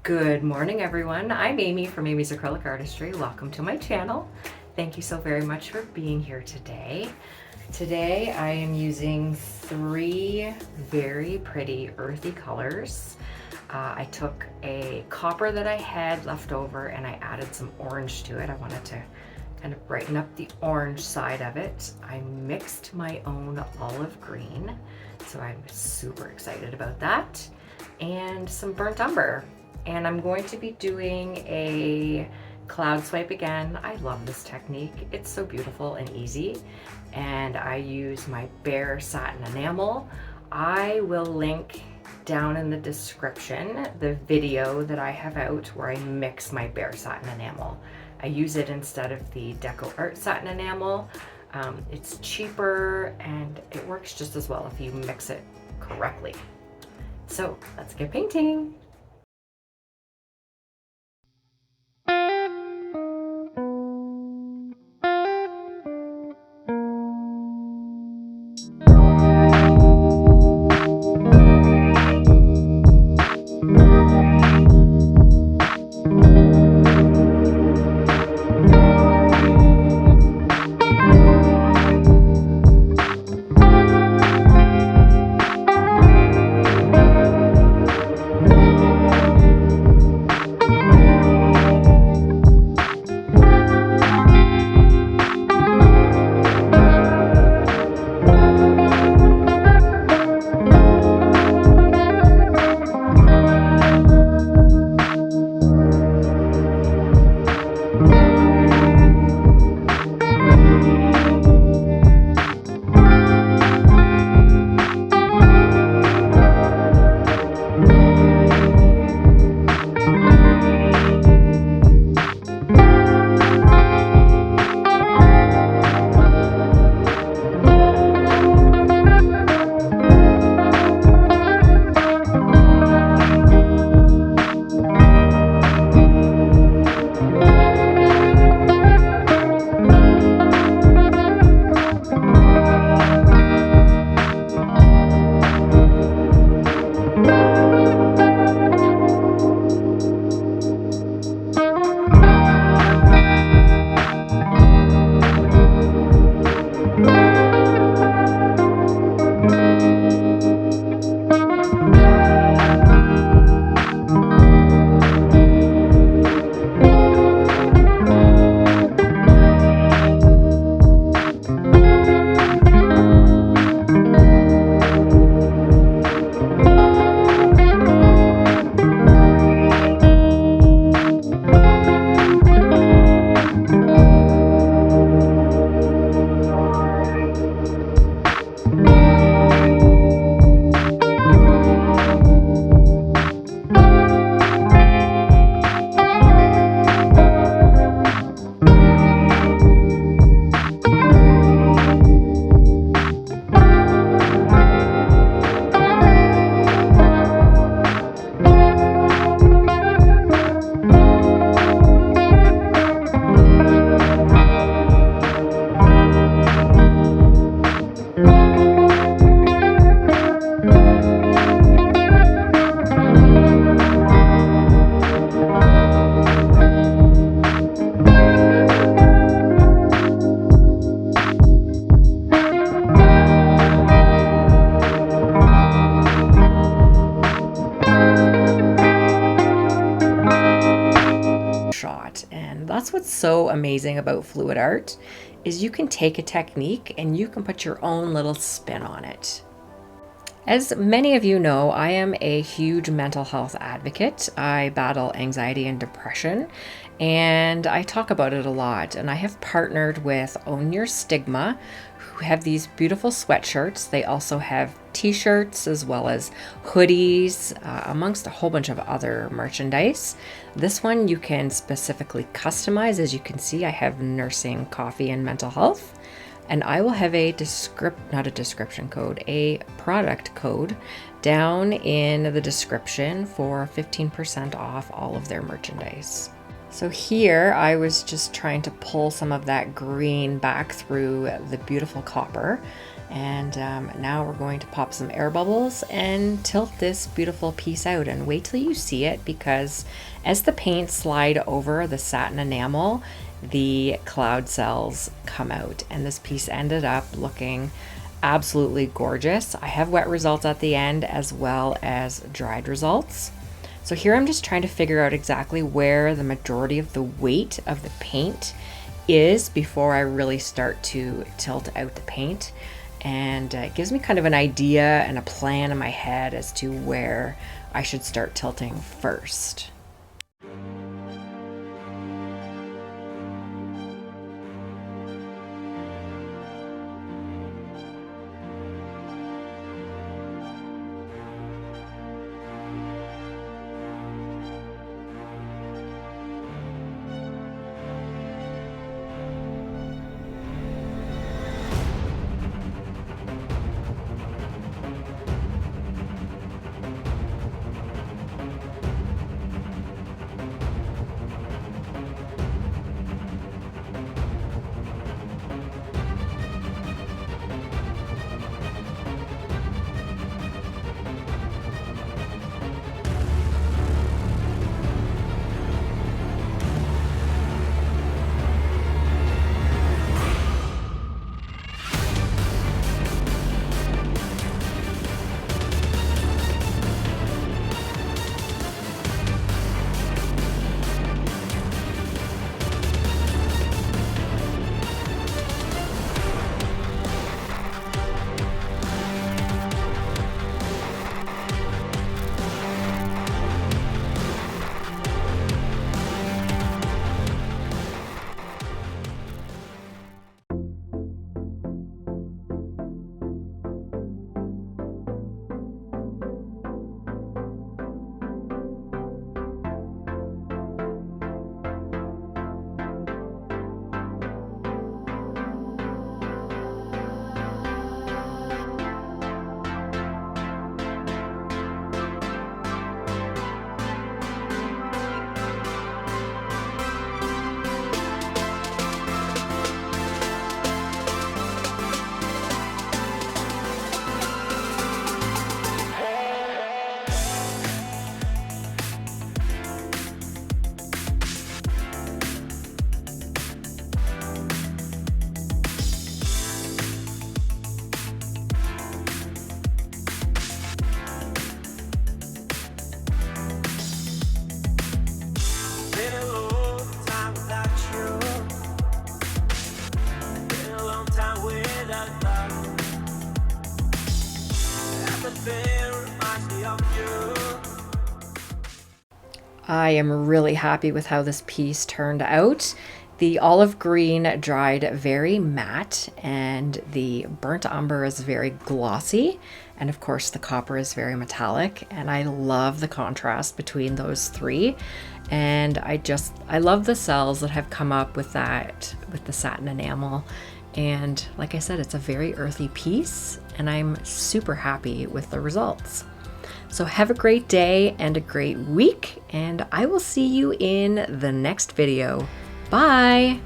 Good morning, everyone. I'm Amy from Amy's Acrylic Artistry. Welcome to my channel. Thank you so very much for being here today. Today I am using 3 very pretty earthy colors. I took a copper that I had left over and I added some orange to it. I wanted to kind of brighten up the orange side of it. I mixed my own olive green, so I'm super excited about that, and some burnt umber. And I'm going to be doing a cloud swipe again. I love this technique. It's so beautiful and easy. And I use my bare satin enamel. I will link down in the description the video that I have out where I mix my bare satin enamel. I use it instead of the Deco Art satin enamel. It's cheaper and it works just as well if you mix it correctly. So let's get painting. That's what's so amazing about fluid art, is you can take a technique and you can put your own little spin on it. As many of you know, I am a huge mental health advocate. I battle anxiety and depression, and I talk about it a lot. And I have partnered with Own Your Stigma, who have these beautiful sweatshirts. They also have t-shirts as well as hoodies, amongst a whole bunch of other merchandise. This one you can specifically customize. As you can see, I have nursing, coffee, and mental health. And I will have a not a description code, a product code down in the description for 15% off all of their merchandise. So here I was just trying to pull some of that green back through the beautiful copper. And now we're going to pop some air bubbles and tilt this beautiful piece out, and wait till you see it, because as the paint slide over the satin enamel, the cloud cells come out, and this piece ended up looking absolutely gorgeous. I have wet results at the end as well as dried results. So here I'm just trying to figure out exactly where the majority of the weight of the paint is before I really start to tilt out the paint. And it gives me kind of an idea and a plan in my head as to where I should start tilting first. I am really happy with how this piece turned out. The olive green dried very matte, and the burnt umber is very glossy, and of course the copper is very metallic, and I love the contrast between those three. And I love the cells that have come up with that, with the satin enamel. And like I said, it's a very earthy piece, and I'm super happy with the results. So have a great day and a great week, and I will see you in the next video. Bye!